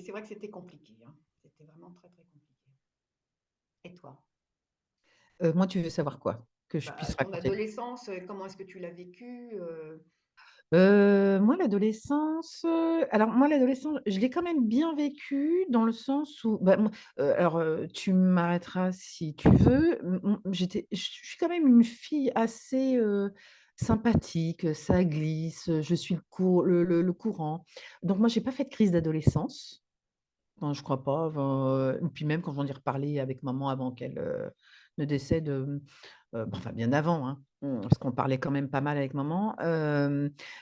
vrai que c'était compliqué, hein. C'était vraiment très très compliqué. Et toi? moi, tu veux savoir quoi? Que je Bah, puisse ton raconter? adolescence, comment est-ce que tu l'as vécue? Moi l'adolescence, alors moi l'adolescence, je l'ai quand même bien vécue dans le sens où, bah, moi, tu m'arrêteras si tu veux, je suis quand même une fille assez, sympathique, ça glisse, je suis le courant. Donc moi j'ai pas fait de crise d'adolescence. Non, je crois pas, enfin, et puis même quand j'en ai reparlé avec maman avant qu'elle, ne décède, enfin bien avant, hein, parce qu'on parlait quand même pas mal avec maman.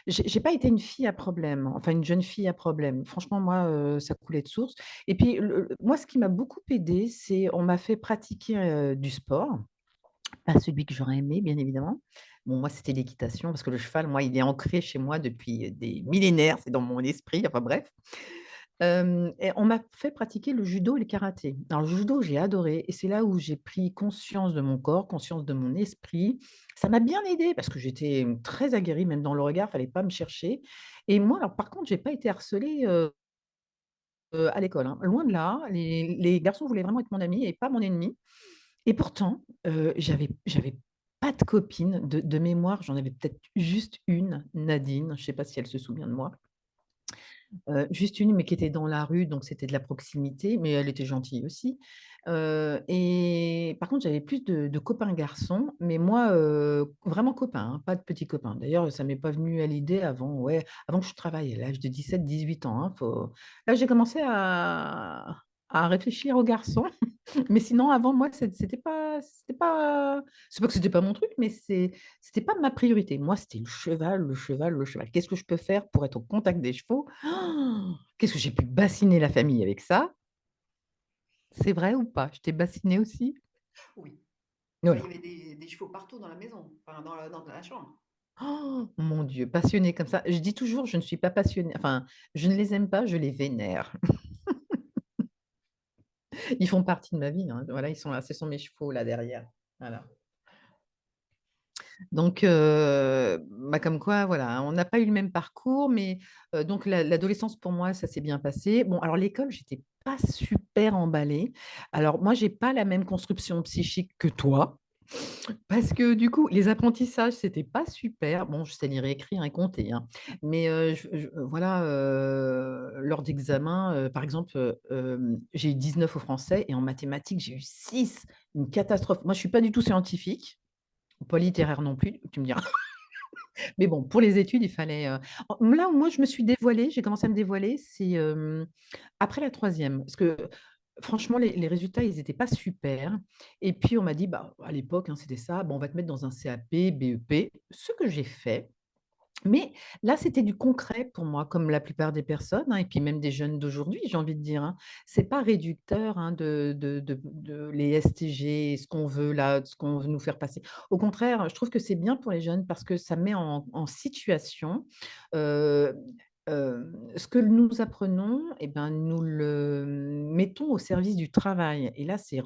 J'ai pas été une fille à problème, enfin une jeune fille à problème. Franchement, moi, ça coulait de source et puis moi, ce qui m'a beaucoup aidée, c'est on m'a fait pratiquer, du sport, pas celui que j'aurais aimé, bien évidemment. Bon, moi, c'était l'équitation parce que le cheval, moi, il est ancré chez moi depuis, des millénaires, c'est dans mon esprit, enfin bref. Et on m'a fait pratiquer le judo et le karaté. Alors le judo, j'ai adoré et c'est là où j'ai pris conscience de mon corps, conscience de mon esprit. Ça m'a bien aidée parce que j'étais, très aguerrie, même dans le regard, fallait pas me chercher et moi, alors par contre, j'ai pas été harcelée, à l'école, hein. Loin de là, les garçons voulaient vraiment être mon ami et pas mon ennemi et pourtant, j'avais pas de copine de mémoire, j'en avais peut-être juste une, Nadine, je sais pas si elle se souvient de moi. Juste une, mais qui était dans la rue, donc c'était de la proximité, mais elle était gentille aussi. Et par contre, j'avais plus de copains garçons, mais moi, vraiment copains, hein, pas de petits copains. D'ailleurs, ça m'est pas venu à l'idée avant, ouais, avant que je travaille, à l'âge de 17-18 ans, hein, là, j'ai commencé à réfléchir aux garçons. Mais sinon, avant, moi, c'est pas que c'était pas mon truc, mais c'était pas ma priorité. Moi, c'était le cheval, le cheval, le cheval. Qu'est-ce que je peux faire pour être au contact des chevaux? Qu'est-ce que j'ai pu bassiner la famille avec ça? C'est vrai ou pas? Je t'ai bassiné aussi? Oui. Bah, il y Voilà. avait des chevaux partout dans la maison, enfin dans la chambre. Mon Dieu, passionnée comme ça. Je dis toujours, je ne suis pas passionnée, enfin, je ne les aime pas, je les vénère. Ils font partie de ma vie, hein. Voilà, ils sont là, ce sont mes chevaux là derrière. Voilà. Donc, bah, comme quoi, voilà, on n'a pas eu le même parcours, mais, donc l'adolescence pour moi, ça s'est bien passé. Bon, alors l'école, j'étais pas super emballée. Alors moi, j'ai pas la même construction psychique que toi, parce que du coup, les apprentissages, c'était pas super. Bon, je sais lire et écrire et compter, hein, mais, voilà, lors d'examens, par exemple, j'ai eu 19 au français et en mathématiques, j'ai eu 6, une catastrophe. Moi, je suis pas du tout scientifique, pas littéraire non plus, tu me diras. Mais bon, pour les études, il fallait, là où moi je me suis dévoilée, j'ai commencé à me dévoiler, c'est, après la troisième, parce que franchement les résultats, ils étaient pas super et puis on m'a dit, bah, à l'époque, hein, c'était ça: «Bon, on va te mettre dans un CAP, BEP», ce que j'ai fait. Mais là, c'était du concret pour moi, comme la plupart des personnes, hein, et puis même des jeunes d'aujourd'hui, j'ai envie de dire, hein. C'est pas réducteur, hein, de les STG, ce qu'on veut là, ce qu'on veut nous faire passer. Au contraire, je trouve que c'est bien pour les jeunes parce que ça met en situation, heu, ce que nous apprenons et ben, nous le mettons au service du travail et là, c'est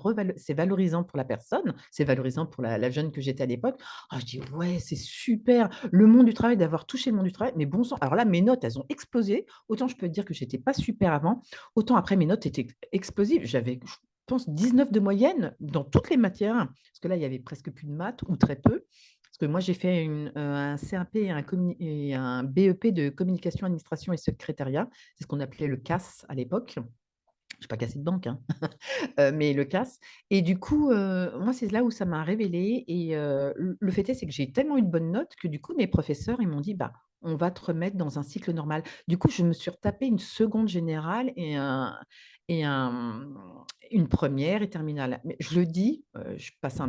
valorisant pour la personne, c'est valorisant pour la jeune que j'étais à l'époque. Ah, je dis: «Ouais, c'est super, le monde du travail, d'avoir touché le monde du travail», mais bon sang, alors là, mes notes, elles ont explosé. Autant je peux te dire que j'étais pas super avant, autant après mes notes étaient explosives. J'avais, je pense 19 de moyenne dans toutes les matières, parce que là, il y avait presque plus de maths ou très peu. Parce que moi, j'ai fait un CAP et un BEP de communication, administration et secrétariat. C'est ce qu'on appelait le CAS à l'époque. Je pas cassé de banque, hein, mais le CAS et du coup, moi, c'est là où ça m'a révélé et le fait est, c'est que j'ai tellement eu de bonnes notes que du coup, mes professeurs, ils m'ont dit: «Bah, on va te remettre dans un cycle normal». Du coup, je me suis retapée une seconde générale et une première et terminale. Mais je le dis, je passe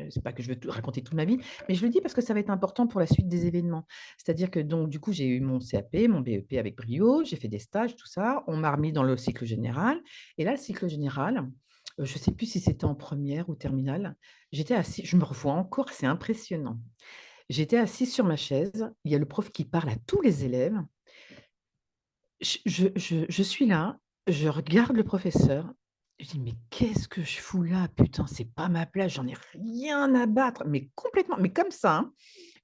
c'est pas que je veux tout raconter toute ma vie, mais je le dis parce que ça va être important pour la suite des événements. C'est-à-dire que donc du coup, j'ai eu mon CAP, mon BEP avec brio, j'ai fait des stages, tout ça. On m'a remis dans le cycle général et là, le cycle général, je ne sais plus si c'était en première ou terminale, j'étais assise, je me revois encore, c'est impressionnant. J'étais assise sur ma chaise, il y a le prof qui parle à tous les élèves. Je suis là, je regarde le professeur, je dis: «Mais qu'est-ce que je fous là? Putain, c'est pas ma place, j'en ai rien à battre», mais complètement, mais comme ça, hein.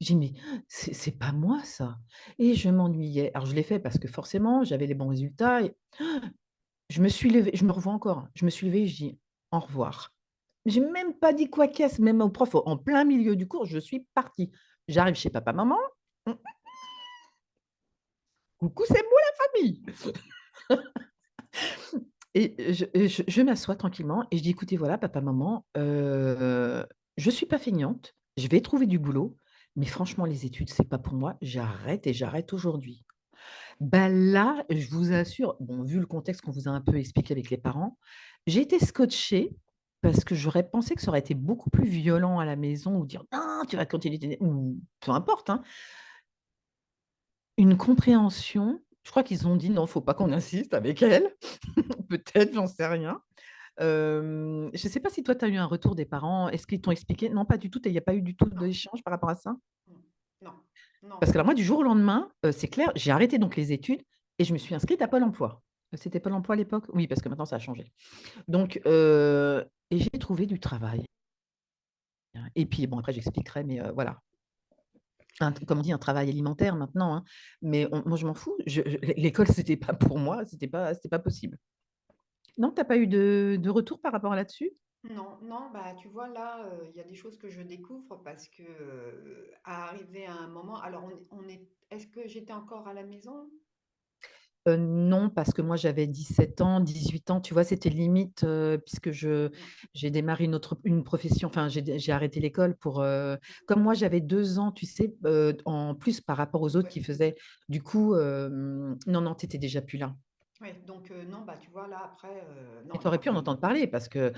Je dis: «Mais c'est pas moi ça» et je m'ennuyais. Alors je l'ai fait parce que forcément, j'avais les bons résultats et je me suis levée, je me revois encore, hein, je me suis levée, je dis: «Au revoir». J'ai même pas dit quoi qu'est-ce, même au prof, en plein milieu du cours, je suis partie. J'arrive chez papa, maman, mmh, coucou, c'est moi la famille. Et je m'assois tranquillement et je dis: «Écoutez, voilà, papa, maman, je suis pas feignante, je vais trouver du boulot, mais franchement, les études, c'est pas pour moi, j'arrête et j'arrête aujourd'hui». Bah, là, je vous assure, bon, vu le contexte qu'on vous a un peu expliqué avec les parents, j'ai été scotchée parce que j'aurais pensé que ça aurait été beaucoup plus violent à la maison ou dire: «Non, tu vas continuer tes» ou peu importe, hein. Une compréhension, je crois qu'ils ont dit: «Non, faut pas qu'on insiste avec elle». Peut-être, j'en sais rien. Je sais pas si toi tu as eu un retour des parents? Est-ce qu'ils t'ont expliqué? Non, pas du tout, il y a pas eu du tout Non, d'échange par rapport à ça? mmh, non, non, Parce que alors pas moi, du du tout. jour au lendemain, c'est clair, j'ai arrêté donc les études et je me suis inscrite à Pôle emploi. C'était Pôle emploi à l'époque? Oui, parce que maintenant ça a changé. Donc et j'ai trouvé du travail. Et puis bon, après j'expliquerai, mais voilà. Comme on dit, un travail alimentaire maintenant, hein, mais moi je m'en fous. L'école, c'était pas pour moi, c'était pas possible. Non, tu as pas eu de retour par rapport à là-dessus? Non, non, bah, tu vois, là, il y a des choses que je découvre parce que, arrivé à un moment alors est-ce que j'étais encore à la maison? Non, parce que moi j'avais 17 ans, 18 ans, tu vois? C'était limite, puisque Non. j'ai démarré une profession, enfin j'ai arrêté l'école pour, comme moi j'avais 2 ans, tu sais, en plus par rapport aux autres Ouais, qui faisaient du coup, non, non, tu étais déjà plus là. ouais, donc non, bah, tu vois, là, après, Et non, tu aurais non, pu en entendre parler parce que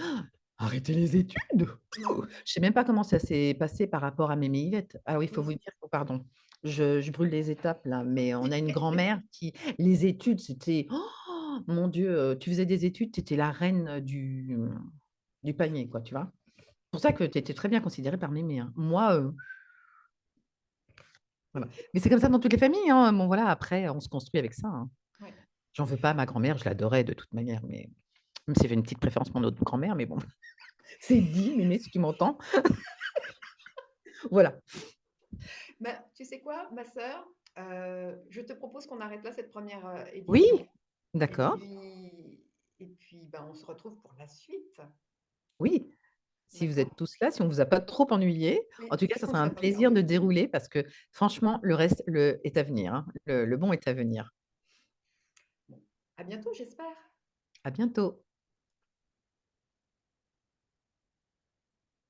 arrêter les études! ouais. Je sais même pas comment ça s'est passé par rapport à mémé Yvette. Ah oui, il faut vous Mmh. dire que pardon, je brûle les étapes là, mais on a une grand-mère qui les études, c'était mon Dieu, tu faisais des études, tu étais la reine du panier quoi, tu vois? C'est pour ça que tu étais très bien considérée par mémé, hein. Moi, voilà. Mais c'est comme ça dans toutes les familles, hein. Bon voilà, après on se construit avec ça, hein. Ouais. J'en veux pas à ma grand-mère, je l'adorais de toute manière, mais même si j'avais une petite préférence pour notre grand-mère, mais bon, c'est dit, mémé, si tu m'entends. Voilà. Bah, tu sais quoi, ma sœur? Je te propose qu'on arrête là cette première Oui, édition et d'accord. puis bah, on se retrouve pour la suite. Oui, si vous D'accord? êtes tous là, si on vous a pas trop ennuyé. En Oui, tout cas, je ça pense sera que un ça va me faire plaisir du de bien. dérouler parce que franchement, le reste est à venir, hein. Le bon est à venir. Bon, à bientôt, j'espère. À bientôt.